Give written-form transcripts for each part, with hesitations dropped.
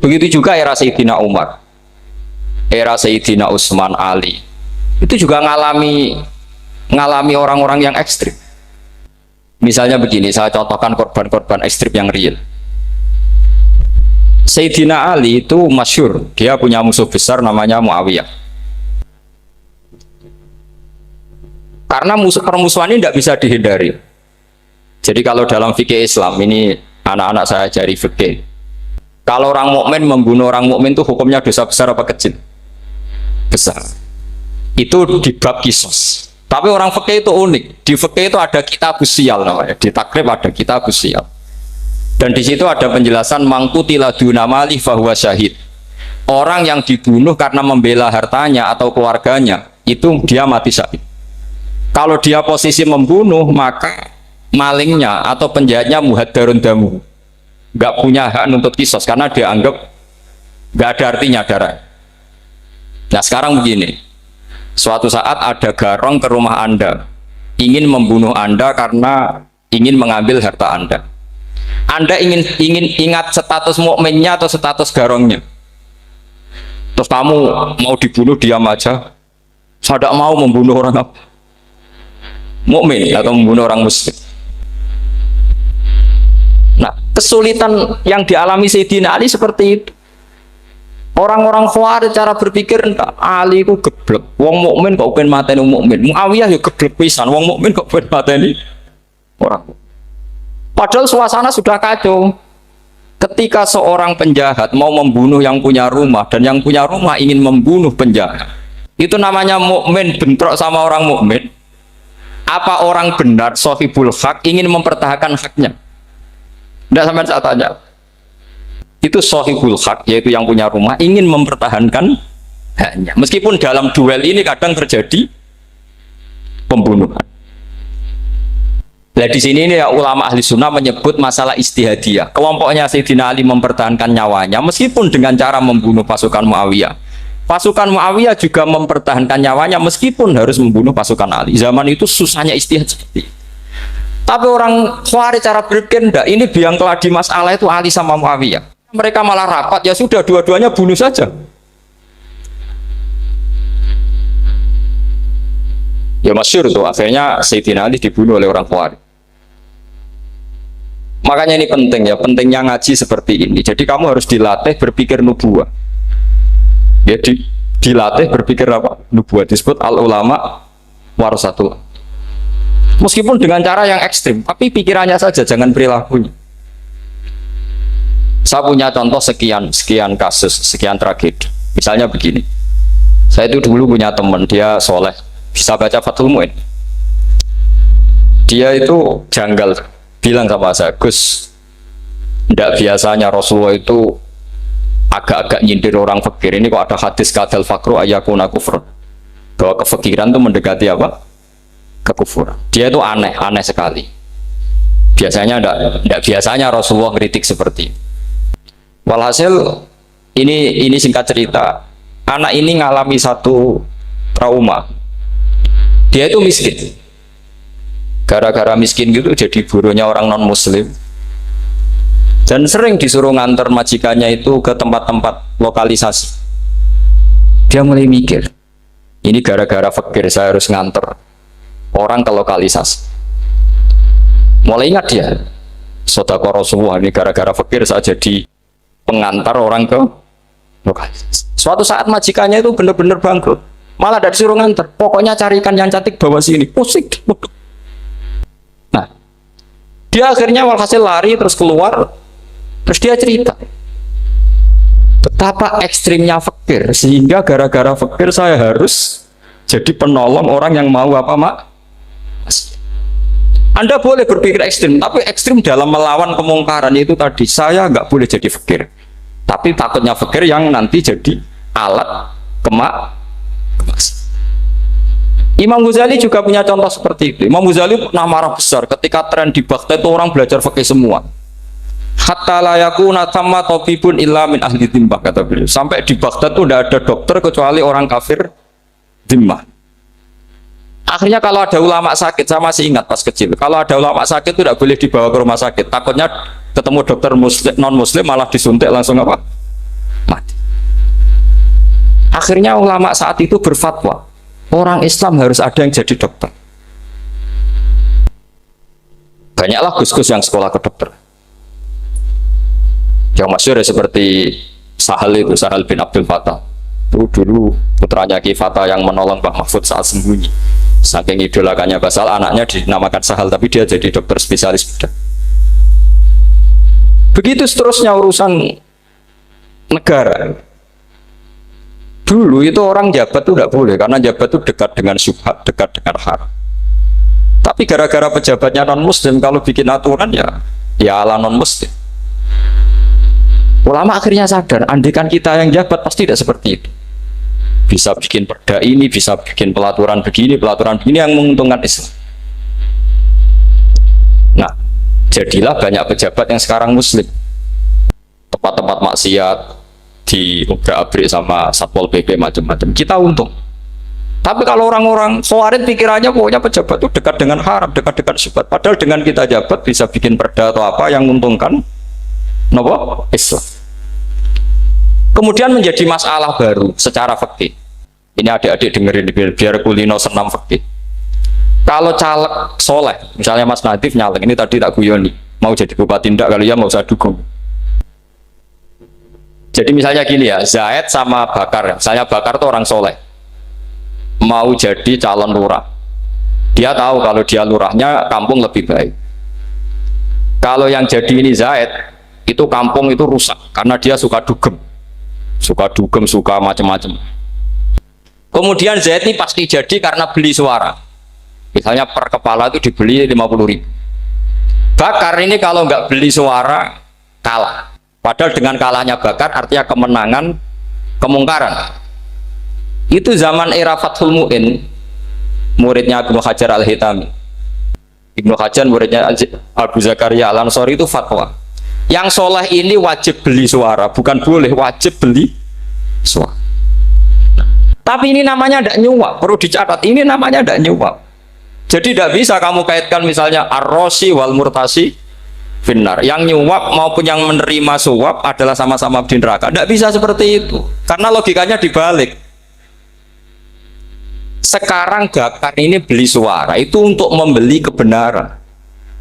Begitu juga era Sayyidina Umar, era Sayyidina Utsman, Ali, itu juga ngalami orang-orang yang ekstrim. Misalnya begini, saya contohkan korban-korban ekstrim yang real. Sayyidina Ali itu masyhur, dia punya musuh besar namanya Muawiyah. Karena permusuhan ini tidak bisa dihindari. Jadi kalau dalam fikih Islam, ini anak-anak saya ajari fikih. Kalau orang mukmin membunuh orang mukmin itu hukumnya dosa besar apa kecil? Besar. Itu di bab kisos. Tapi orang fikih itu unik. Di fikih itu ada kitabus siyal namanya. Di takrib ada kitabus siyal. Dan di situ ada penjelasan mangkutila duna mali fahuwa syahid. Orang yang dibunuh karena membela hartanya atau keluarganya, itu dia mati syahid. Kalau dia posisi membunuh, maka malingnya atau penjahatnya muhaddarun damu, nggak punya hak nuntut kisos karena dia anggap nggak ada artinya darah. Nah sekarang begini, suatu saat ada garong ke rumah Anda, ingin membunuh Anda karena ingin mengambil harta Anda. Anda ingin ingat status mukminnya atau status garongnya. Terus kamu mau dibunuh diam aja. Saya tidak mau membunuh orang mukmin atau membunuh orang muslim. Nah, kesulitan yang dialami Sayyidina Ali seperti itu. Orang-orang Khawarij cara berpikir entah Ali itu geblek. Wong mukmin kok pengen mateni mukmin. Muawiyah ya geblek pisan. Wong mukmin kok pengen mateni orang. Padahal suasana sudah kacau. Ketika seorang penjahat mau membunuh yang punya rumah dan yang punya rumah ingin membunuh penjahat, itu namanya mukmin bentrok sama orang mukmin. Apa orang benar sahibul hak ingin mempertahankan haknya? Tidak sampai saya tanya. Itu sahibul hak, yaitu yang punya rumah ingin mempertahankan haknya. Meskipun dalam duel ini kadang terjadi pembunuhan. Nah di sini ini ya, ulama ahli sunnah menyebut masalah istihadiyah. Kelompoknya Sayyidina Ali mempertahankan nyawanya meskipun dengan cara membunuh pasukan Muawiyah. Pasukan Muawiyah juga mempertahankan nyawanya meskipun harus membunuh pasukan Ali. Zaman itu susahnya istihad seperti itu. Tapi orang Khawarij cara berpikir enggak, ini biang keladi masalah itu Ali sama Muawiyah. Mereka malah rapat, ya sudah dua-duanya bunuh saja. Ya masyhur tuh, akhirnya Sayyidina Ali dibunuh oleh orang Khawarij. Makanya ini penting ya, pentingnya ngaji seperti ini. Jadi kamu harus dilatih berpikir nubuwah. Ya dilatih berpikir apa? Nubuwah, disebut al ulama warasatul. Meskipun dengan cara yang ekstrim, tapi pikirannya saja, jangan perilakunya. Saya punya contoh sekian kasus, sekian tragedi. Misalnya begini. Saya itu dulu punya teman, dia soleh, bisa baca Fathul Mu'in. Dia itu janggal. Bilang sama saya, Gus, tidak biasanya Rasulullah itu agak-agak nyindir orang fakir. Ini kok ada hadis kadal fakru ayakuna kufur, bahwa kefakiran itu mendekati apa? Kekufuran. Dia itu aneh sekali. Biasanya tidak biasanya Rasulullah kritik seperti itu. Walhasil ini singkat cerita, anak ini ngalami satu trauma. Dia itu miskin. Gara-gara miskin gitu jadi buruhnya orang non muslim dan sering disuruh nganter majikannya itu ke tempat-tempat lokalisasi. Dia mulai mikir, ini gara-gara fakir saya harus nganter orang ke lokalisasi. Mulai ingat dia, sedekah Rasulullah, ini gara-gara fakir saya jadi pengantar orang ke lokalisasi. Suatu saat majikannya itu benar-benar bangkrut, malah tidak disuruh nganter, pokoknya carikan yang cantik bawa sini. Pusing. Nah, dia akhirnya walhasil lari terus keluar, terus dia cerita betapa ekstrimnya fakir, sehingga gara-gara fakir saya harus jadi penolong orang yang mau apa mak. Anda boleh berpikir ekstrim, tapi ekstrim dalam melawan kemungkaran itu tadi. Saya nggak boleh jadi fakir, tapi takutnya fakir yang nanti jadi alat kemas. Imam Ghazali juga punya contoh seperti itu. Imam Ghazali pernah marah besar ketika tren di Baghdad itu orang belajar fikih semua. Hatta la yakuna thamma tabibun illa min ahli dhimmah, kata beliau. Sampai di Baghdad itu tidak ada dokter kecuali orang kafir dhimmah. Akhirnya kalau ada ulama sakit, saya masih ingat pas kecil, kalau ada ulama sakit itu tidak boleh dibawa ke rumah sakit. Takutnya ketemu dokter muslim, non muslim malah disuntik langsung apa? Akhirnya ulama saat itu berfatwa, orang Islam harus ada yang jadi dokter. Banyaklah gus-gus yang sekolah ke dokter. Yang masyhur seperti Sahal itu, Sahal bin Abdul Fattah. Itu dulu putranya Ki Fatah yang menolong Mbah Mahfud saat sembunyi. Saking idolakannya Basal, anaknya dinamakan Sahal, tapi dia jadi dokter spesialis bedah. Begitu seterusnya urusan negara. Dulu itu orang jabat itu tidak boleh, karena jabat itu dekat dengan syubhat, dekat dengan haram. Tapi gara-gara pejabatnya non-muslim, kalau bikin aturan ya ala non-muslim. Ulama akhirnya sadar, andikan kita yang jabat pasti tidak seperti itu. Bisa bikin perda ini, bisa bikin pelaturan begini yang menguntungkan Islam. Nah, jadilah banyak pejabat yang sekarang muslim. Tempat-tempat maksiat diobrak-abrik sama Satpol PP macam-macam. Kita untung. Tapi kalau orang-orang Khawarij pikirannya pokoknya pejabat itu dekat dengan haram, dekat-dekat syubhat. Padahal dengan kita jabat bisa bikin perda atau apa yang menguntungkan Islam. Kemudian menjadi masalah baru secara fikih. Ini adik-adik dengerin biar kulino senam fikih. Kalau caleg soleh, misalnya Mas Nadif nyalek, ini tadi tak guyoni, mau jadi bupati ndak, kalau ya mau saya dukung. Jadi misalnya gini ya, Zaid sama Bakar, misalnya Bakar itu orang soleh, mau jadi calon lurah. Dia tahu kalau dia lurahnya kampung lebih baik. Kalau yang jadi ini Zaid, itu kampung itu rusak karena dia suka dugem, suka macam-macam. Kemudian Zaid ini pasti jadi karena beli suara. Misalnya per kepala itu dibeli 50.000. Bakar ini kalau nggak beli suara kalah. Padahal dengan kalahnya Bakar artinya kemenangan kemungkaran. Itu zaman era Fathul Mu'in, muridnya Ibnu Hajar Al-Hitami. Ibnu Hajar muridnya Abu Zakaria Al-Ansori itu fatwa. Yang soleh ini wajib beli suara, bukan boleh, wajib beli suara. Tapi ini namanya tidak nyuap, perlu dicatat. Ini namanya tidak nyuap. Jadi tidak bisa kamu kaitkan misalnya ar-rosi wal murtasi finnar. Yang nyuap maupun yang menerima suap adalah sama-sama di neraka. Tidak bisa seperti itu. Karena logikanya dibalik. Sekarang Bakar ini beli suara itu untuk membeli kebenaran,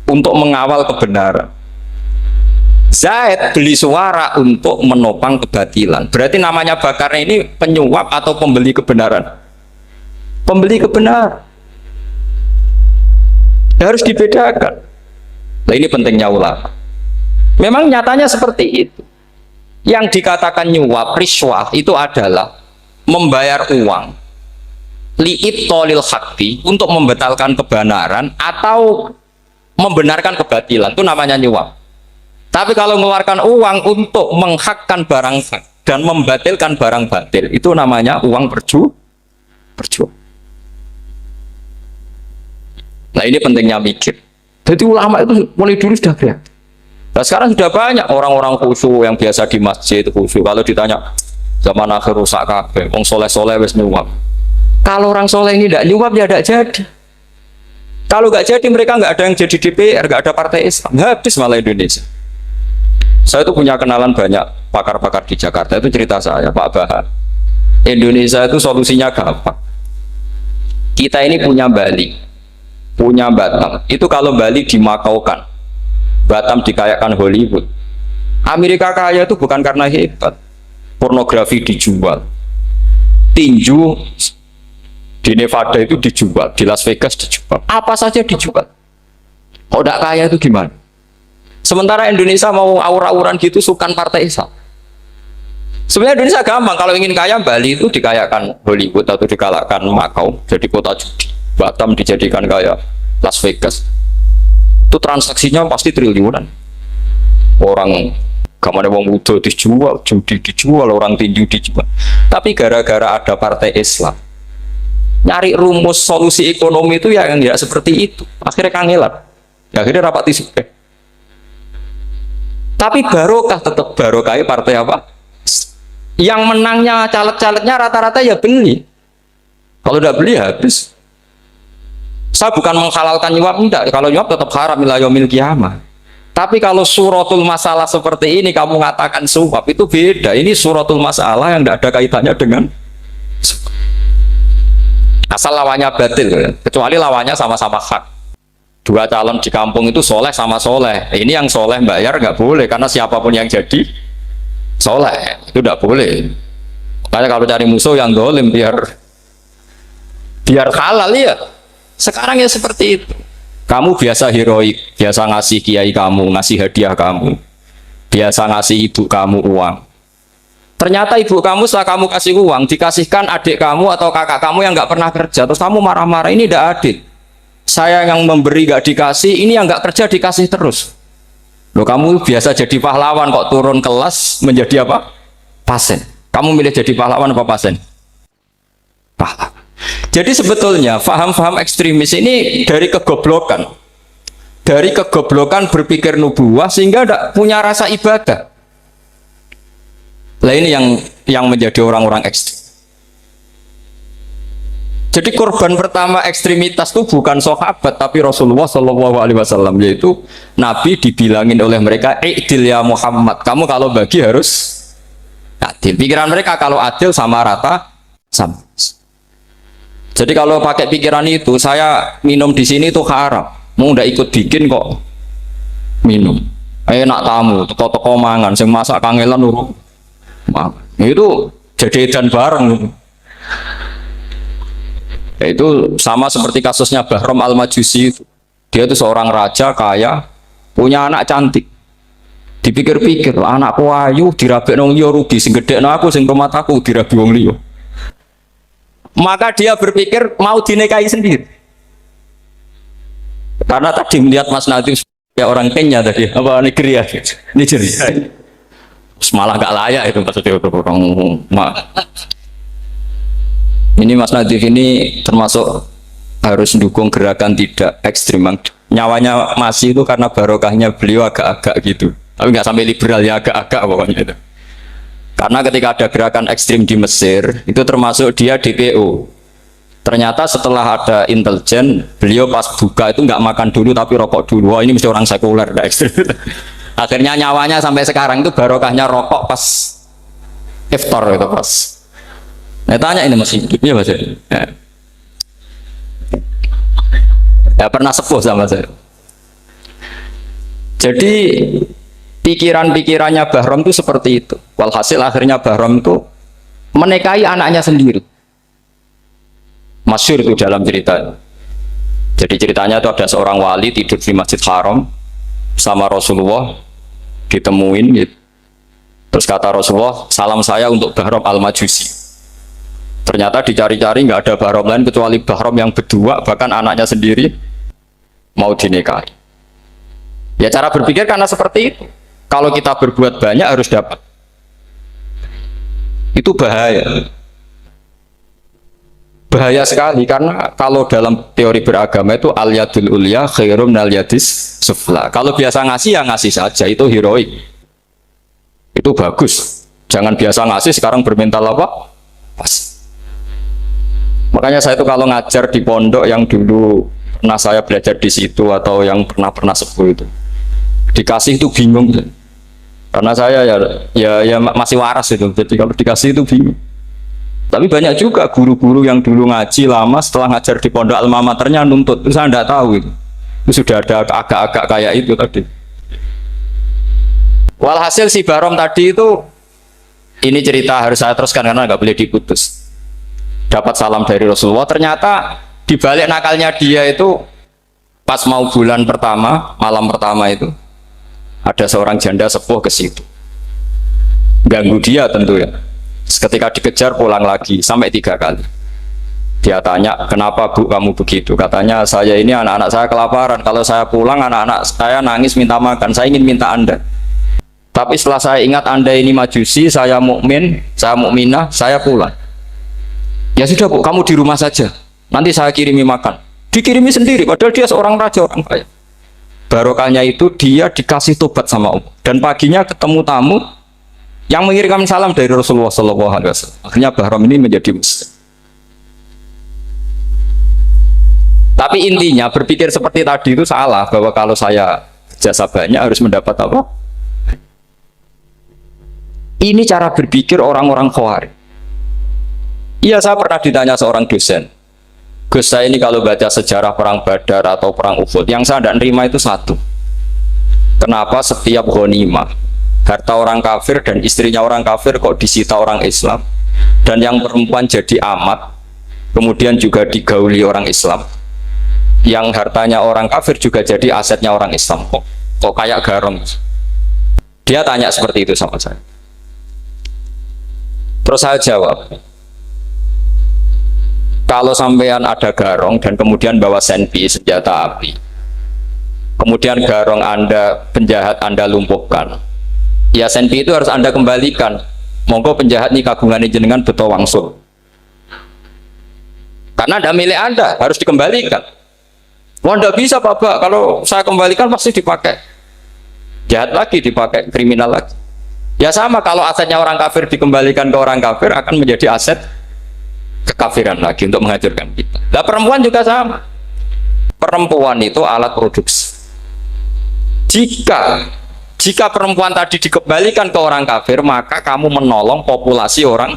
untuk mengawal kebenaran. Zaid beli suara untuk menopang kebatilan. Berarti namanya Bakar ini penyuap atau pembeli kebenaran? Pembeli kebenaran. Harus dibedakan. Nah, ini pentingnya ulama. Memang nyatanya seperti itu. Yang dikatakan nyuap, riswah itu adalah membayar uang li'ibtolil haqqi, untuk membatalkan kebenaran atau membenarkan kebatilan, itu namanya nyuap. Tapi kalau mengeluarkan uang untuk menghakkan barang hak dan membatalkan barang batil, itu namanya uang perjuangan. Nah, ini pentingnya mikir. Jadi ulama itu mulai dulu sudah kreatif. Nah, sekarang sudah banyak orang-orang khusyuk yang biasa di masjid khusyuk. Kalau ditanya zaman akhir rusak kabeh, wong soleh-soleh wis nyuap. Kalau orang soleh ini tidak nyuap ya tidak jadi. Kalau nggak jadi mereka nggak ada yang jadi DPR, nggak ada partai Islam, habis malah Indonesia. Saya itu punya kenalan banyak pakar-pakar di Jakarta, itu cerita saya, Pak Bahar. Indonesia itu solusinya gampang. Kita ini punya Bali, punya Batam. Itu kalau Bali dimakaukan, Batam dikayakan Hollywood. Amerika kaya itu bukan karena hebat. Pornografi dijual, tinju di Nevada itu dijual, di Las Vegas dijual, apa saja dijual. Kalau tidak kaya itu gimana? Sementara Indonesia mau aur-auran gitu, sukan partai Islam. Sebenarnya Indonesia gampang, kalau ingin kaya Bali itu dikayakan Hollywood atau dikalahkan Makau, jadi kota judi. Batam dijadikan kaya Las Vegas. Itu transaksinya pasti triliunan. Orang gamane wong muda dijual, judi dijual, orang tinju dijual. Tapi gara-gara ada partai Islam, nyari rumus solusi ekonomi itu ya nggak seperti itu. Akhirnya kangelan. Ya, akhirnya rapat isu. Tapi barokah, tetap barokah partai apa? Yang menangnya caleg-calegnya rata-rata ya beli. Kalau tidak beli habis. Saya bukan menghalalkan nyuap, enggak. Kalau nyuap tetap haram ila yaumil qiyamah. Tapi kalau suratul masalah seperti ini kamu mengatakan suap, itu beda. Ini suratul masalah yang tidak ada kaitannya dengan Asal lawannya batil, kecuali lawannya sama-sama hak. Dua calon di kampung itu soleh sama soleh. Ini yang soleh bayar nggak boleh, karena siapapun yang jadi soleh itu nggak boleh. Makanya kalau cari musuh yang dolim biar halal ya. Sekarang ya seperti itu. Kamu biasa heroik, biasa ngasih kiai kamu, ngasih hadiah kamu, biasa ngasih ibu kamu uang. Ternyata ibu kamu setelah kamu kasih uang, dikasihkan adik kamu atau kakak kamu yang nggak pernah kerja, terus kamu marah-marah, ini tidak adil. Saya yang memberi nggak dikasih, ini yang nggak kerja dikasih terus. Loh, kamu biasa jadi pahlawan kok turun kelas menjadi apa? Pasien. Kamu milih jadi pahlawan apa pasien? Pahlawan. Jadi sebetulnya faham-faham ekstremis ini dari kegoblokan. Dari kegoblokan berpikir nubuwah sehingga tidak punya rasa ibadah. Nah ini yang menjadi orang-orang ekstrim. Jadi korban pertama ekstremitas itu bukan sahabat tapi Rasulullah Shallallahu Alaihi Wasallam, yaitu Nabi dibilangin oleh mereka, "I'dil ya Muhammad, kamu kalau bagi harus adil." Pikiran mereka kalau adil sama rata sama. Jadi kalau pakai pikiran itu, saya minum di sini itu haram, mau udah ikut bikin kok minum. Enak tamu, toko-toko mangan, sing masak kangelan urut. Itu jadi edan bareng. Ya, itu sama seperti kasusnya Bahram Al-Majusi itu. Dia itu seorang raja kaya, punya anak cantik. Dipikir-pikir, anakku ayu dirabi nang liya rugi, sing gedhekno aku sing rumah aku dirabi wong liya. Maka dia berpikir mau dinikahi sendiri. Karena tadi melihat Mas Nadiem ya orang Kenya tadi, apa Nigeria. Malah gak layak itu maksudnya orang. Ini Mas Nadif ini termasuk harus mendukung gerakan tidak ekstrim. Nyawanya masih itu karena barokahnya beliau agak-agak gitu. Tapi nggak sampai liberal ya, agak-agak pokoknya itu. Karena ketika ada gerakan ekstrim di Mesir, itu termasuk dia DPO. Ternyata setelah ada intelijen, beliau pas buka itu nggak makan dulu tapi rokok dulu. Wah, ini mesti orang sekuler, tidak ekstrim. Akhirnya nyawanya sampai sekarang itu barokahnya rokok pas iftar itu pas. Nah, tanya ini masih hidupnya mas ya. Ya pernah sepuh sama saya. Jadi pikiran-pikirannya Bahram itu seperti itu. Walhasil akhirnya Bahram itu menikahi anaknya sendiri. Masyhur itu dalam cerita. Jadi ceritanya itu ada seorang wali tidur di Masjid Haram sama Rasulullah, ditemuin gitu. Terus kata Rasulullah, salam saya untuk Bahram Al-Majusi. Ternyata dicari-cari nggak ada Bahram lain kecuali Bahram yang berdua, bahkan anaknya sendiri mau dinikahi. Ya cara berpikir karena seperti itu. Kalau kita berbuat banyak harus dapat. Itu bahaya. Bahaya sekali karena kalau dalam teori beragama itu al-yadul ulya khairum minal yadis sufla. Kalau biasa ngasih ya ngasih saja, itu heroik. Itu bagus. Jangan biasa ngasih sekarang bermental apa? Pas. Makanya saya itu kalau ngajar di pondok yang dulu pernah saya belajar di situ atau yang pernah sepuh itu, dikasih itu bingung. Karena saya ya masih waras itu. Jadi kalau dikasih itu bingung. Tapi banyak juga guru-guru yang dulu ngaji lama setelah ngajar di pondok alma maternya nuntut. Itu saya tidak tahu itu. Itu sudah ada agak-agak kayak itu tadi. Walhasil si Bahram tadi itu, ini cerita harus saya teruskan karena nggak boleh diputus. Dapat salam dari Rasulullah. Ternyata di balik nakalnya dia itu pas mau bulan pertama, malam pertama itu ada seorang janda sepuh ke situ. Ganggu dia tentu ya. Ketika dikejar pulang lagi sampai 3 kali. Dia tanya, kenapa bu kamu begitu? Katanya, saya ini anak-anak saya kelaparan. Kalau saya pulang anak-anak saya nangis minta makan. Saya ingin minta Anda. Tapi setelah saya ingat Anda ini majusi, saya mukmin, saya mukminah, saya pulang. Ya sudah bu, kamu di rumah saja. Nanti saya kirimi makan. Dikirimi sendiri, padahal dia seorang raja, orang kaya. Barokahnya itu dia dikasih tobat sama Allah. Dan paginya ketemu tamu yang mengirimkan salam dari Rasulullah SAW. Akhirnya Bahram ini menjadi muslim. Tapi intinya berpikir seperti tadi itu salah, bahwa kalau saya jasa banyak harus mendapat apa? Ini cara berpikir orang-orang Khawarij. Iya, saya pernah ditanya seorang dosen, Gus, saya ini kalau baca sejarah perang Badar atau perang Uhud, yang saya tidak nerima itu satu. Kenapa setiap ghanimah, harta orang kafir dan istrinya orang kafir kok disita orang Islam, dan yang perempuan jadi amat, kemudian juga digauli orang Islam, yang hartanya orang kafir juga jadi asetnya orang Islam, kok kayak garong. Dia tanya seperti itu sama saya. Terus saya jawab, kalau sampean ada garong dan kemudian bawa senpi, senjata api, kemudian garong Anda, penjahat Anda lumpuhkan, ya senpi itu harus Anda kembalikan. Monggo penjahat ini kagungan jenengan beto wangsul, karena ada milik Anda, harus dikembalikan. Wah, tidak bisa Bapak, kalau saya kembalikan pasti dipakai jahat lagi, dipakai kriminal lagi. Ya sama, kalau asetnya orang kafir dikembalikan ke orang kafir akan menjadi aset kekafiran lagi untuk menghancurkan kita. Nah, perempuan juga sama. Perempuan itu alat produksi. Jika perempuan tadi dikembalikan ke orang kafir, maka kamu menolong populasi orang.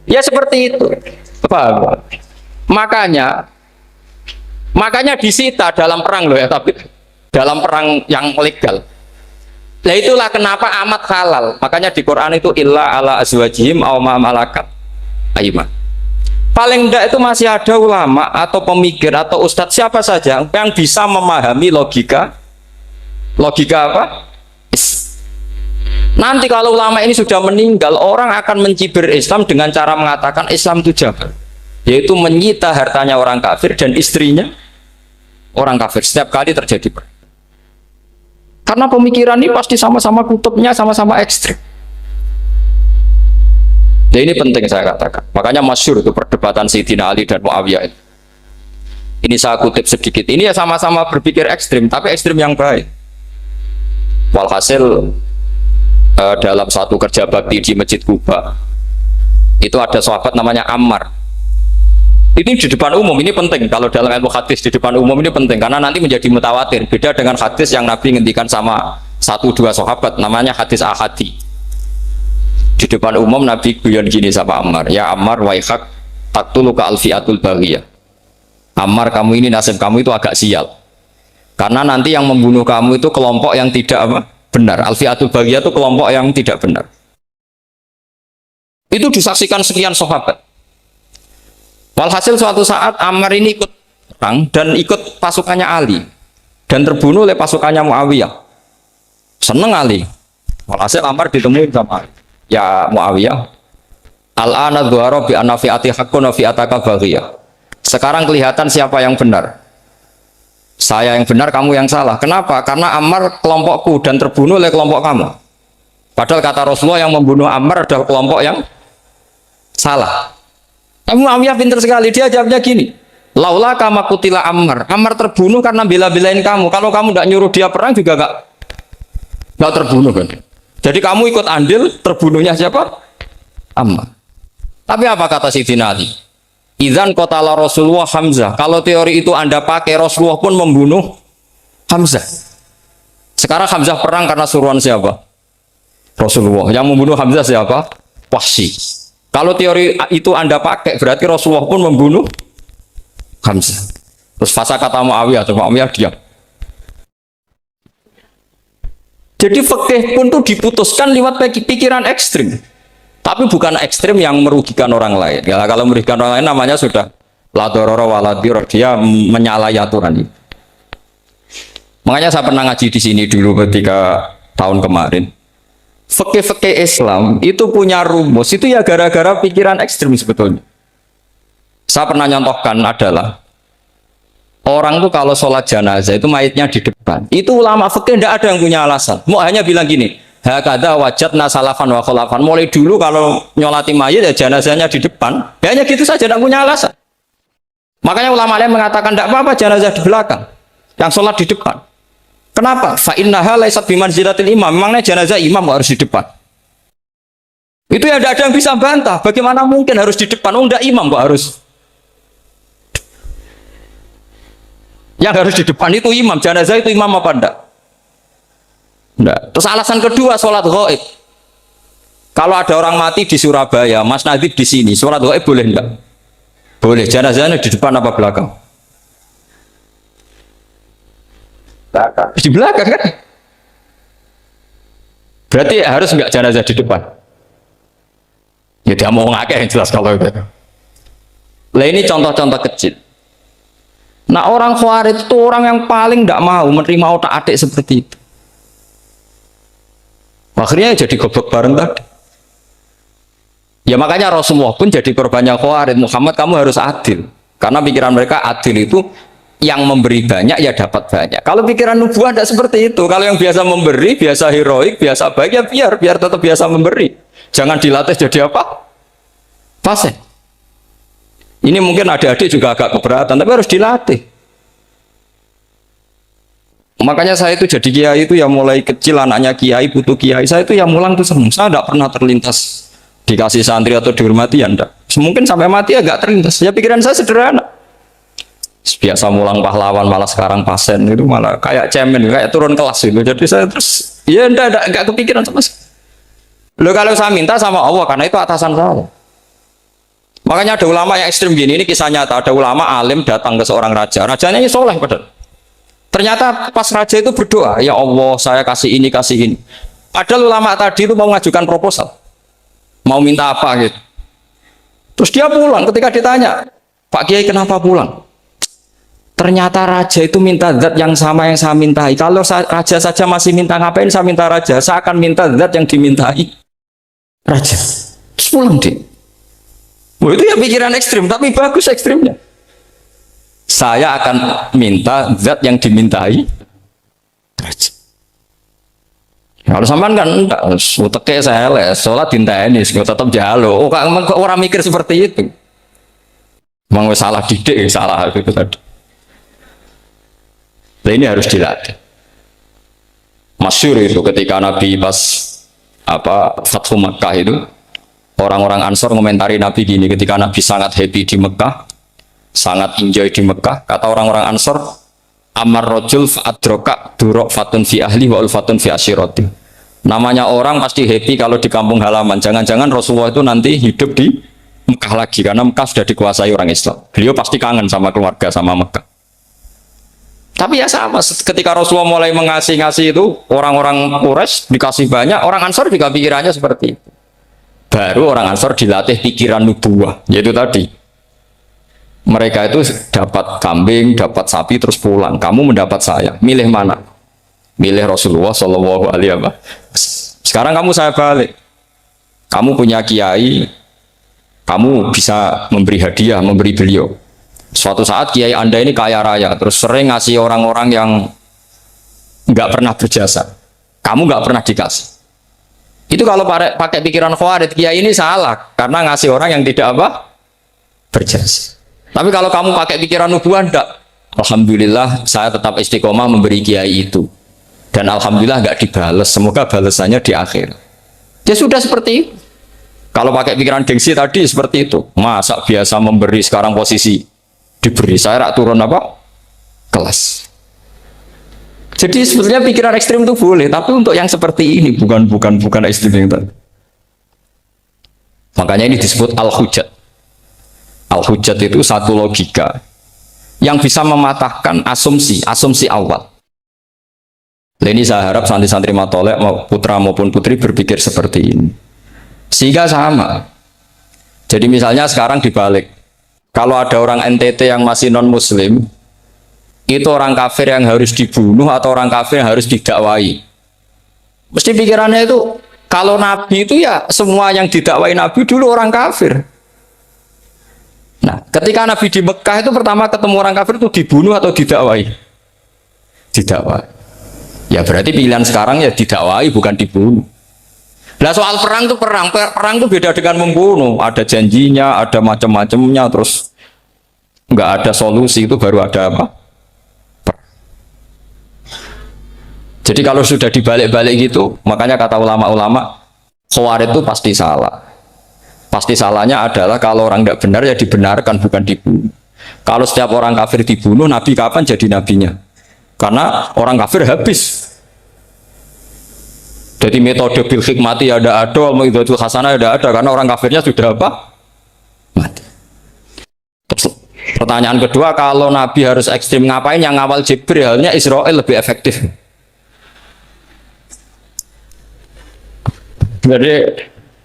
Ya seperti itu. Paham? Makanya disita dalam perang loh ya, tapi dalam perang yang legal. Nah itulah kenapa amat halal. Makanya di Quran itu illa ala azwajihim aw ma malakat ayman. Paling enggak itu masih ada ulama atau pemikir atau ustadz siapa saja yang bisa memahami logika apa? Nanti kalau ulama ini sudah meninggal, orang akan mencibir Islam dengan cara mengatakan Islam itu jabar, yaitu menyita hartanya orang kafir dan istrinya orang kafir setiap kali terjadi perang. Karena pemikiran ini pasti sama-sama kutubnya, sama-sama ekstrim. Ya ini penting saya katakan. Makanya masyhur itu perdebatan Sayyidina Ali dan Muawiyah. Ini saya kutip sedikit. Ini ya sama-sama berpikir ekstrim, tapi ekstrim yang baik. Walhasil dalam satu kerja bakti di Masjid Kuba, itu ada sahabat namanya Ammar. Ini di depan umum, ini penting. Kalau dalam ilmu hadis di depan umum ini penting, karena nanti menjadi mutawatir. Beda dengan hadis yang Nabi ngendikan sama satu dua sahabat, namanya hadis ahadi. Di depan umum Nabi guyon gini sama Ammar, ya Ammar waihak taktulu ka alfiatul baghiyah. Ammar, kamu ini nasib kamu itu agak sial, karena nanti yang membunuh kamu itu kelompok yang tidak benar. Alfiatul baghiyah itu kelompok yang tidak benar. Itu disaksikan sekian sahabat. Walhasil suatu saat Ammar ini ikut perang dan ikut pasukannya Ali dan terbunuh oleh pasukannya Muawiyah. Seneng Ali. Walhasil Ammar ditemuin sama Ali. Ya Muawiyah, al-ana dhuhara bi anna fi'ati haqqun wa fi'ataka baghiyah. Sekarang kelihatan siapa yang benar. Saya yang benar, kamu yang salah. Kenapa? Karena Ammar kelompokku dan terbunuh oleh kelompok kamu. Padahal kata Rasulullah yang membunuh Ammar adalah kelompok yang salah. Tapi Muawiyah pintar sekali, dia jawabnya gini, laula kama kutila Ammar. Ammar terbunuh karena bela-belain kamu. Kalau kamu tidak nyuruh dia perang juga nggak terbunuh kan. Jadi kamu ikut andil terbunuhnya siapa? Ammar. Tapi apa kata Sayyidina Ali? Idzan qatala Rasulullah Hamzah. Kalau teori itu Anda pakai, Rasulullah pun membunuh Hamzah. Sekarang Hamzah perang karena suruhan siapa? Rasulullah. Yang membunuh Hamzah siapa? Wahsy. Kalau teori itu Anda pakai, berarti Rasulullah pun membunuh Hamzah. Terus fasa kata Muawiyah, atau Muawiyah diam. Jadi fikih pun tuh diputuskan lewat pikiran ekstrim. Tapi bukan ekstrim yang merugikan orang lain. Ya, kalau merugikan orang lain namanya sudah la dororo wa la dirar, dia menyalahi aturan ini. Makanya saya pernah ngaji di sini dulu ketika tahun kemarin. Fikih-fikih Islam itu punya rumus, itu ya gara-gara pikiran ekstrim sebetulnya. Saya pernah nyontohkan adalah orang tuh kalau sholat jenazah itu mayitnya di depan. Itu ulama fikih tidak ada yang punya alasan. Mau hanya bilang gini, hakadha wajadna salafan wa khulafan. Mulai dulu kalau nyolati mayit ya jenazahnya di depan. Ya hanya gitu saja, tidak punya alasan. Makanya ulama lain mengatakan tidak apa-apa jenazah di belakang, yang sholat di depan. Kenapa? Fa innaha laysat bimanzilatil imam. Memangnya jenazah imam harus di depan. Itu ya tidak ada yang bisa bantah. Bagaimana mungkin harus di depan? Oh, enggak, imam kok harus. Yang harus di depan itu imam. Jenazah itu imam apa enggak? Enggak. Terus alasan kedua, sholat ghaib. Kalau ada orang mati di Surabaya, Mas Nadib di sini, sholat gaib boleh enggak? Boleh. Jenazahnya di depan apa belakang? Belakang. Di belakang kan? Berarti harus enggak jenazah di depan? Ya dia mau ngakeh yang jelas kalau itu. Lah ini contoh-contoh kecil. Nah orang Khawarij itu orang yang paling tidak mau menerima otak-atik seperti itu. Akhirnya jadi goblok bareng tadi. Ya makanya Rasulullah pun jadi korbannya Khawarij. Muhammad kamu harus adil. Karena pikiran mereka adil itu yang memberi banyak ya dapat banyak. Kalau pikiran nubuah tidak seperti itu. Kalau yang biasa memberi, biasa heroik, biasa baik ya biar tetap biasa memberi. Jangan dilatih jadi apa? Pasien. Ini mungkin adik-adik juga agak keberatan, tapi harus dilatih. Makanya saya itu jadi kiai itu ya mulai kecil anaknya kiai butuh kiai. Saya itu ya mulang tuh seneng. Saya tidak pernah terlintas dikasih santri atau dihormati ya enggak. Mungkin sampai mati agak terlintas. Ya pikiran saya sederhana. Biasa mulang pahlawan malah sekarang pasien itu malah kayak cemen, kayak turun kelas itu. Jadi saya terus ya enggak kepikiran sama sekali. Loh kalau saya minta sama Allah karena itu atasan saya. Makanya ada ulama yang ekstrim gini, ini kisah nyata. Ada ulama alim datang ke seorang raja. Rajanya ini soleh padahal. Ternyata pas raja itu berdoa, ya Allah saya kasih ini, kasih ini. Padahal ulama tadi itu mau mengajukan proposal. Mau minta apa gitu. Terus dia pulang ketika ditanya, Pak Kiai kenapa pulang? Ternyata raja itu minta zat yang sama yang saya mintai. Kalau raja saja masih minta, ngapain saya minta raja? Saya akan minta zat yang dimintai raja. Terus pulang dia. Oh, itu ya pikiran ekstrim, tapi bagus ekstrimnya. Saya akan minta zat yang dimintai raja. Kalau sampean kan enggak, uteke saya les, sholat dinteni, tetap jalo. Oh, kok orang mikir seperti itu? Memang salah didik, salah itu tadi. Nah, ini harus dilatih. Masyhur itu ketika Nabi pas Fathu Makkah itu, orang-orang Ansor komentari Nabi gini, ketika Nabi sangat happy di Mekah, sangat enjoy di Mekah, kata orang-orang Ansor, amar rojul fa'adroka durok fatun fi ahli wa ulfatun fi asyiroti. Namanya orang pasti happy kalau di kampung halaman. Jangan-jangan Rasulullah itu nanti hidup di Mekah lagi, karena Mekah sudah dikuasai orang Islam. Beliau pasti kangen sama keluarga, sama Mekah. Tapi ya sama, ketika Rasulullah mulai ngasih itu, orang-orang Quraisy dikasih banyak, orang Ansor juga pikirannya seperti itu. Baru orang Ansor dilatih pikiran nubuwah, yaitu tadi. Mereka itu dapat kambing, dapat sapi, terus pulang. Kamu mendapat saya, milih mana? Milih Rasulullah Shallallahu Alaihi Wasallam. Sekarang kamu saya balik. Kamu punya kiai, kamu bisa memberi hadiah, memberi beliau. Suatu saat kiai Anda ini kaya raya, terus sering ngasih orang-orang yang nggak pernah berjasa. Kamu nggak pernah dikasih. Itu kalau pakai pikiran Khawarij, kiai ini salah karena ngasih orang yang tidak berjasa. Tapi kalau kamu pakai pikiran nubuah, enggak. Alhamdulillah saya tetap istiqomah memberi kiai itu. Dan alhamdulillah nggak dibales. Semoga balasannya di akhir. Ya sudah seperti itu. Kalau pakai pikiran gengsi tadi seperti itu. Masa biasa memberi sekarang posisi diberi, saya turun kelas. Jadi sebetulnya pikiran ekstrim itu boleh, tapi untuk yang seperti ini bukan ekstrim yang tadi. Makanya ini disebut al-hujjat. Al-hujjat itu satu logika yang bisa mematahkan asumsi awal. Nah, ini saya harap santri-santri matolek putra maupun putri berpikir seperti ini. Sehingga sama. Jadi misalnya sekarang dibalik. Kalau ada orang NTT yang masih non-muslim, itu orang kafir yang harus dibunuh atau orang kafir yang harus didakwai. Mesti pikirannya itu, kalau Nabi itu ya semua yang didakwai Nabi dulu orang kafir. Nah, ketika Nabi di Mekah itu pertama ketemu orang kafir itu dibunuh atau didakwai? Didakwai. Ya berarti pilihan sekarang ya didakwai bukan dibunuh. Nah soal perang itu perang itu beda dengan membunuh. Ada janjinya, ada macam-macamnya, terus nggak ada solusi, itu baru ada apa? Jadi kalau sudah dibalik-balik gitu, makanya kata ulama-ulama, Khawarij itu pasti salah. Pasti salahnya adalah kalau orang nggak benar ya dibenarkan, bukan dibunuh. Kalau setiap orang kafir dibunuh, Nabi kapan jadi nabinya? Karena orang kafir habis. Jadi metode bil hikmati ya ada, al mau'izatul hasanah ada, karena orang kafirnya sudah apa? Mati. Terus, pertanyaan kedua, kalau Nabi harus ekstrim ngapain yang ngawal Jibril? Halnya Israel lebih efektif.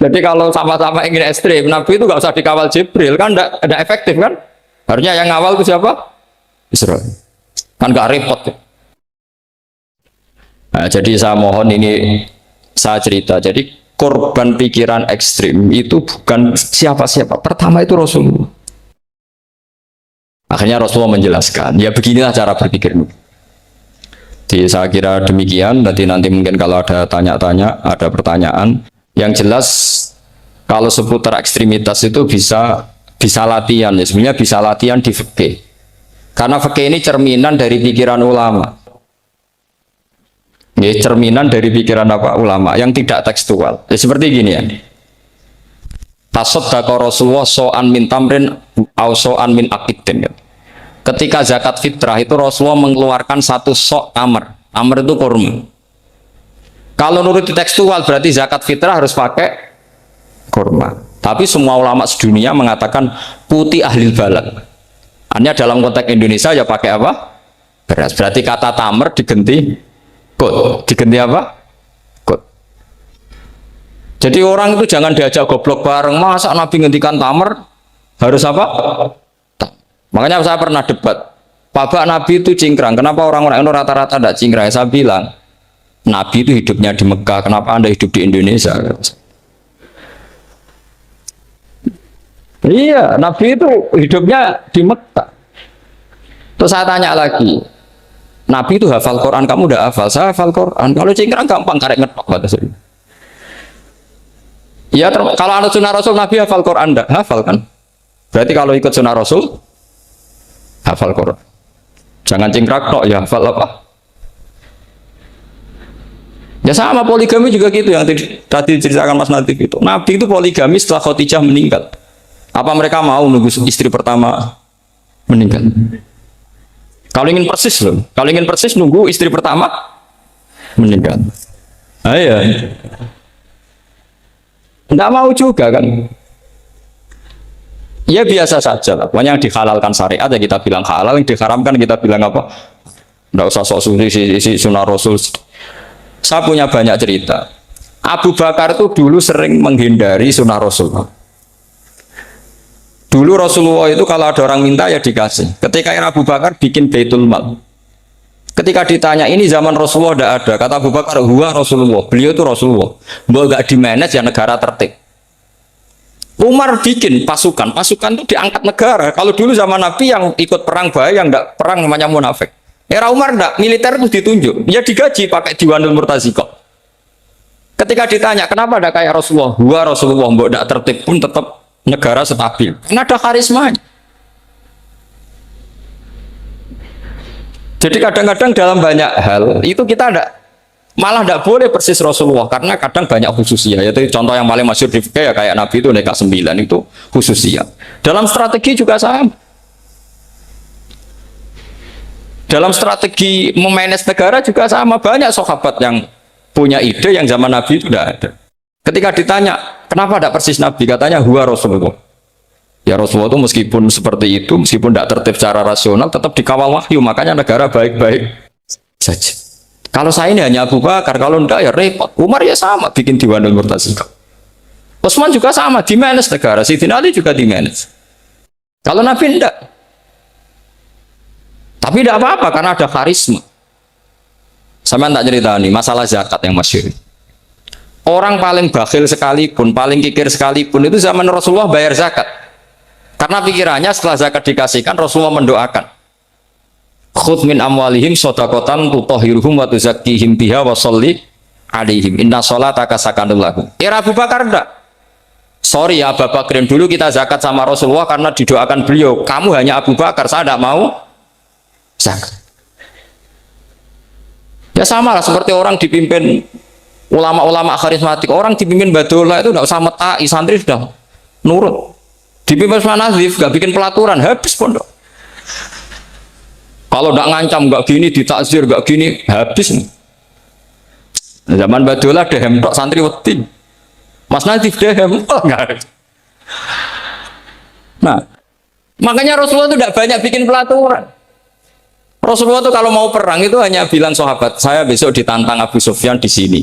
Jadi kalau sama-sama ingin ekstrim, Nabi itu nggak usah dikawal Jibril, kan enggak efektif kan? Harusnya yang ngawal itu siapa? Israel. Kan nggak repot. Nah, jadi saya mohon ini saya cerita. Jadi korban pikiran ekstrim itu bukan siapa-siapa. Pertama itu Rasulullah. Akhirnya Rasulullah menjelaskan, ya beginilah cara berpikir. Jadi saya kira demikian. Nanti mungkin kalau ada tanya-tanya, ada pertanyaan. Yang jelas kalau seputar ekstremitas itu bisa latihan. Ya sebenarnya bisa latihan di fikih. Karena fikih ini cerminan dari pikiran ulama. Ya, cerminan dari pikiran apa ulama yang tidak tekstual. Ya, seperti gini ya. Tasaddaqa Rasulullah so'an min tamrin au so'an min aqidin. Ya. Ketika zakat fitrah itu Rasulullah mengeluarkan satu sok tamar. Tamar itu kurma. Kalau menurut tekstual berarti zakat fitrah harus pakai kurma. Tapi semua ulama sedunia mengatakan putih ahli balad. Hanya dalam konteks Indonesia ya pakai apa? Beras. Berarti kata tamar diganti diganti apa? Kut. Jadi orang itu jangan diajak goblok bareng. Masa Nabi ngendikan tamar harus apa? Makanya saya pernah debat. Pak Nabi itu cingkrang. Kenapa orang-orang itu rata-rata tidak cingkrang? Saya bilang Nabi itu hidupnya di Mekah. Kenapa Anda hidup di Indonesia? Iya, Nabi itu hidupnya di Mekah. Terus saya tanya lagi. Nabi itu hafal Quran, kamu udah hafal? Saya hafal Quran. Kalau cingkrang gampang, karek ngetok batas ini. Ya, kalau anak sunnah Rasul, Nabi hafal Quran enggak? Hafal kan? Berarti kalau ikut sunnah Rasul, hafal Quran. Jangan cingkrak tok, ya hafal apa? Ya sama poligami juga gitu yang tadi diceritakan Mas Natif itu. Nabi itu poligami setelah Khadijah meninggal. Apa mereka mau nunggu istri pertama meninggal? Kalau ingin persis loh, kalau ingin persis nunggu istri pertama meninggal. Iya. Enggak mau juga kan? Ya biasa saja lah. Pokoknya yang dihalalkan syariat ya kita bilang halal, yang diharamkan kita bilang apa? Enggak usah sok suci sunnah Rasul. Saya punya banyak cerita. Abu Bakar itu dulu sering menghindari sunnah Rasul. Dulu Rasulullah itu kalau ada orang minta ya dikasih. Ketika Abu Bakar bikin Baitul Mal. Ketika ditanya ini zaman Rasulullah tidak ada. Kata Abu Bakar, huwa Rasulullah. Beliau itu Rasulullah. Bahwa gak di-manage ya negara tertib. Umar bikin pasukan. Pasukan itu diangkat negara. Kalau dulu zaman Nabi yang ikut perang bahaya, yang tidak perang namanya munafik. Era Umar tidak, militer itu ditunjuk. Ya digaji pakai Diwanul Murtaziqah. Ketika ditanya kenapa ada kayak Rasulullah? Huwa Rasulullah. Bahwa tidak tertib pun tetap negara stabil karena ada karisma. Jadi kadang-kadang dalam banyak hal itu kita malah tidak boleh persis Rasulullah karena kadang banyak khususnya. Yaitu contoh yang paling masyhur di fikih ya kayak Nabi itu nikah 9 itu khususnya. Dalam strategi juga sama. Dalam strategi memanage negara juga sama. Banyak sahabat yang punya ide yang zaman Nabi itu tidak ada. Ketika ditanya, kenapa tidak persis Nabi? Katanya, huwa Rasulullah. Ya Rasulullah itu meskipun seperti itu, meskipun tidak tertib secara rasional, tetap dikawal wahyu. Makanya negara baik-baik saja. Kalau saya ini hanya Abu Bakar, kalau tidak ya repot. Umar ya sama, bikin Diwanul Murtaziqah. Utsman juga sama, di-manage negara. Sayyidina Ali juga di-manage. Kalau Nabi tidak. Tapi tidak apa-apa, karena ada karisma. Sama tak cerita nih, masalah zakat yang masyhur. Orang paling bakhil sekalipun, paling kikir sekalipun itu zaman Rasulullah bayar zakat. Karena pikirannya setelah zakat dikasihkan, Rasulullah mendoakan. Khudh min amwalihim shadaqatan tutahhiruhum wa tuzakkihim biha wa sholli alaihim. Inna sholataka sakanun lahum. Era Abu Bakar enggak. Sorry ya Abu Bakrin, dulu kita zakat sama Rasulullah karena didoakan beliau. Kamu hanya Abu Bakar, saya tidak mau zakat. Ya sama lah seperti orang dipimpin ulama-ulama karismatik, orang dipimpin Badullah itu tidak usah metai, santri sudah nurut. Dipimpin Nazif, gak bikin pelaturan, habis pondok. Kalau tidak ngancam, gak gini, ditakzir, gak gini, habis. Zaman Badola dehem tok santri wedi. Mas Nadif dehem enggak. Nah, makanya Rasulullah itu tidak banyak bikin pelaturan. Rasulullah itu kalau mau perang itu hanya bilang sahabat, saya besok ditantang Abu Sufyan di sini.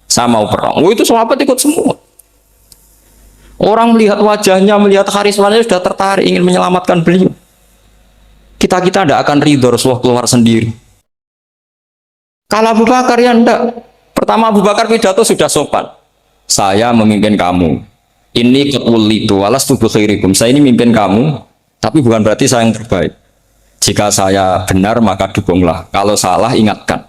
Saya mau perang. Oh, itu sahabat ikut semua. Orang melihat wajahnya, melihat karismanya sudah tertarik ingin menyelamatkan beliau. Kita tidak akan ridho Rasulullah keluar sendiri. Kalau Abu Bakar ya enggak. Pertama Abu Bakar pidato sudah sopan. Saya memimpin kamu. Ini ketulitu walas tubuh khairikum. Saya ini memimpin kamu, tapi bukan berarti saya yang terbaik. Jika saya benar maka dukunglah. Kalau salah ingatkan.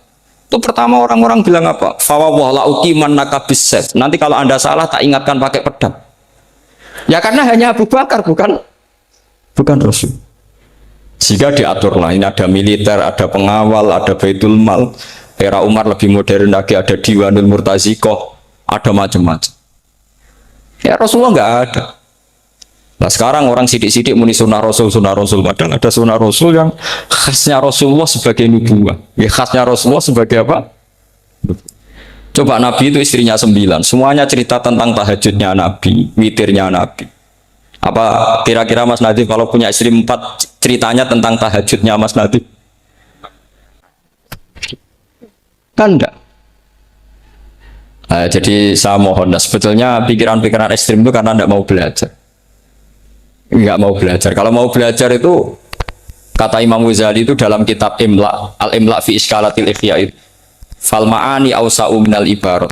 Itu pertama orang-orang bilang apa? Fawwah la uqiman nakabis. Nanti kalau Anda salah tak ingatkan pakai pedang. Ya karena hanya Abu Bakar bukan Rasul. Jika diaturlah, ini ada militer, ada pengawal, ada Baitul Mal. Era Umar lebih modern lagi, ada Diwanul Murtazikoh, ada macam-macam. Ya Rasulullah nggak ada. Nah sekarang orang sidik-sidik muni sunnah Rasul, padahal ada sunnah Rasul yang khasnya Rasulullah sebagai nubuwah. Ya khasnya Rasulullah sebagai apa? Coba Nabi itu istrinya 9, semuanya cerita tentang tahajudnya Nabi, witirnya Nabi. Apa kira-kira Mas Nadif kalau punya istri 4 ceritanya tentang tahajudnya Mas Nadif? Kan enggak. Nah, jadi saya mohon, sebetulnya pikiran-pikiran ekstrim itu karena enggak mau belajar. Enggak mau belajar. Kalau mau belajar itu kata Imam Ghazali itu dalam kitab Imla, Al-Imla fi Iskalatil Ikhya itu. Fal ma'ani awsa'u minal ibarat.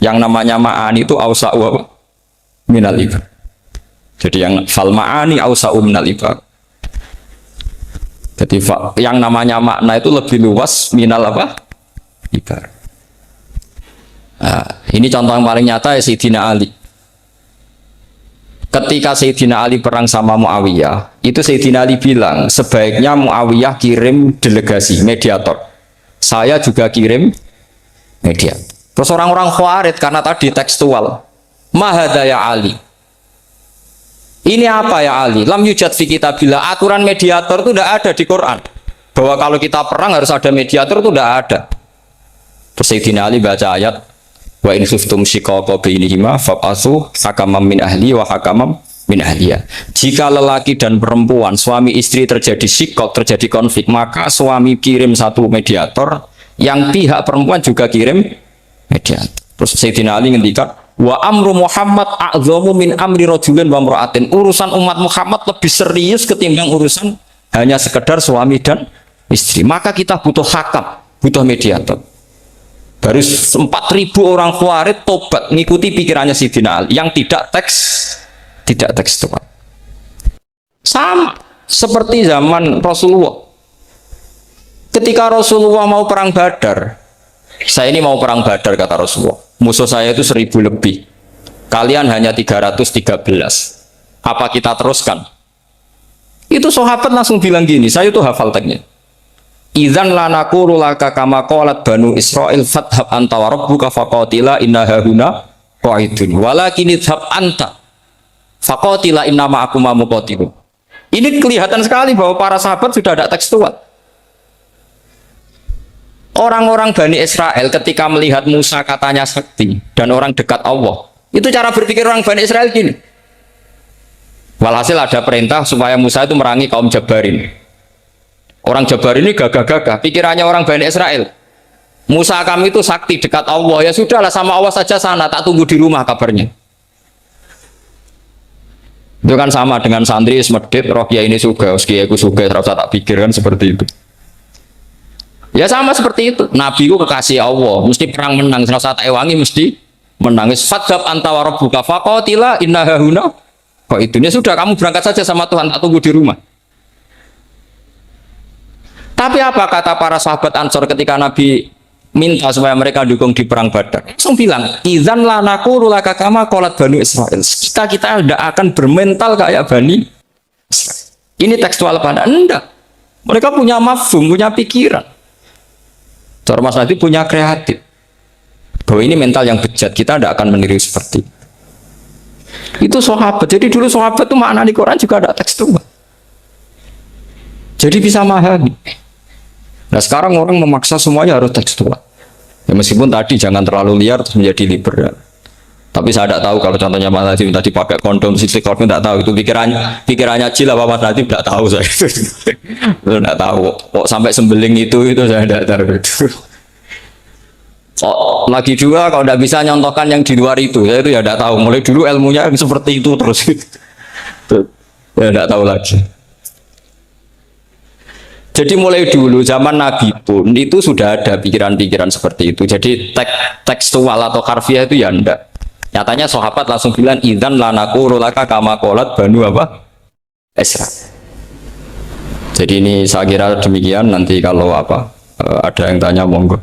Yang namanya ma'ani itu awsa'u minal ibarat. Jadi yang fal ma'ani awsa'u minal ibarat. Jadi yang namanya makna itu lebih luas minal apa? Ibarat. Nah, ini contoh yang paling nyata ya Sayyidina Ali. Ketika Sayyidina Ali perang sama Muawiyah, itu Sayyidina Ali bilang sebaiknya Muawiyah kirim delegasi mediator. Saya juga kirim mediator. Terus orang-orang Khawarij karena tadi tekstual. Mahada ya Ali. Ini apa ya Ali? Lam yujad fi kitabillah. Aturan mediator itu tidak ada di Quran. Bahwa kalau kita perang harus ada mediator itu tidak ada. Terus Sayyidina Ali baca ayat wa in khiftum shiqaqa bainihima fab'atsu hakaman min ahli wa hakaman min ahliya. Jika lelaki dan perempuan suami istri terjadi shiqaq, terjadi konflik, maka suami kirim satu mediator, yang pihak perempuan juga kirim mediator. Terus Sayyidina Ali ngendikan wa amru Muhammad a'dhamu min amri rajulin wa imra'atin. Urusan umat Muhammad lebih serius ketimbang urusan hanya sekedar suami dan istri. Maka kita butuh hakam, butuh mediator. Baru 4.000 orang Khawarij tobat ngikuti pikirannya Sayyidina Ali yang tidak tekstual. Sama seperti zaman Rasulullah. Ketika Rasulullah mau perang Badar, saya ini mau perang Badar kata Rasulullah. Musuh saya itu 1.000 lebih. Kalian hanya 313. Apa kita teruskan? Itu sahabat langsung bilang gini, saya itu hafal teksnya. Idzan lanaqulu laka kama qalat banu Israil fathab anta wa rabbuka faqatila inna hahuna qa'idun walakin idhab anta faqatila inna ma'akum muqatilun. Ini kelihatan sekali bahwa para sahabat sudah ada tekstual. Orang-orang Bani Israel ketika melihat Musa katanya sakti dan orang dekat Allah, itu cara berpikir orang Bani Israel gini. Walhasil ada perintah supaya Musa itu merangi kaum Jabarin. Orang Jabar ini gagah-gagah, pikirannya orang Bani Israel. Musa kami itu sakti dekat Allah, ya sudahlah sama Allah saja sana, tak tunggu di rumah kabarnya. Itu kan sama dengan santri semedit, roh kiai ini suga, kiai aku suga, terasa tak pikir kan seperti itu. Ya sama seperti itu. Nabi ku kekasih Allah, mesti perang menang, terasa tak ewangi mesti menangis. Fadhab anta wa rabbuka faqatila inna hahuna. Kok itu ya sudah kamu berangkat saja sama Tuhan, tak tunggu di rumah. Tapi apa kata para sahabat Ansor ketika Nabi minta supaya mereka dukung di perang Badar? Langsung bilang, idzan lanaqulu laka kama qalat banu Israil. Kita tidak akan bermental kayak Bani Israil. Ini tekstual pada enggak. Mereka punya mafhum, punya pikiran. Cara Mas Nabi punya kreatif. Bahwa ini mental yang bejat, kita tidak akan meniru seperti itu sahabat. Jadi dulu sahabat itu makna di Quran juga ada tekstual. Jadi bisa memahami. Nah sekarang orang memaksa semuanya harus tekstual. Ya, meskipun tadi jangan terlalu liar terus menjadi liberal. Tapi saya tidak tahu kalau contohnya Mas Nadiem tadi pakai kondom, sisik kordon, tidak tahu itu pikirannya Jil apa Mas Nadiem, tidak tahu saya. Tidak tahu. Kok sampai sembeling itu saya tidak tahu. Oh, lagi juga kalau tidak bisa nyontohkan yang di luar itu, saya itu ya tidak tahu. Mulai dulu ilmunya seperti itu terus. Ya tidak tahu lagi. Jadi mulai dulu zaman Nabi pun itu sudah ada pikiran-pikiran seperti itu. Jadi tekstual atau harfiah itu ya enggak. Nyatanya sahabat langsung bilang idzan lanaku rolaka kama qolat banu apa? Esra. Jadi ini saya kira demikian, nanti kalau apa ada yang tanya monggo.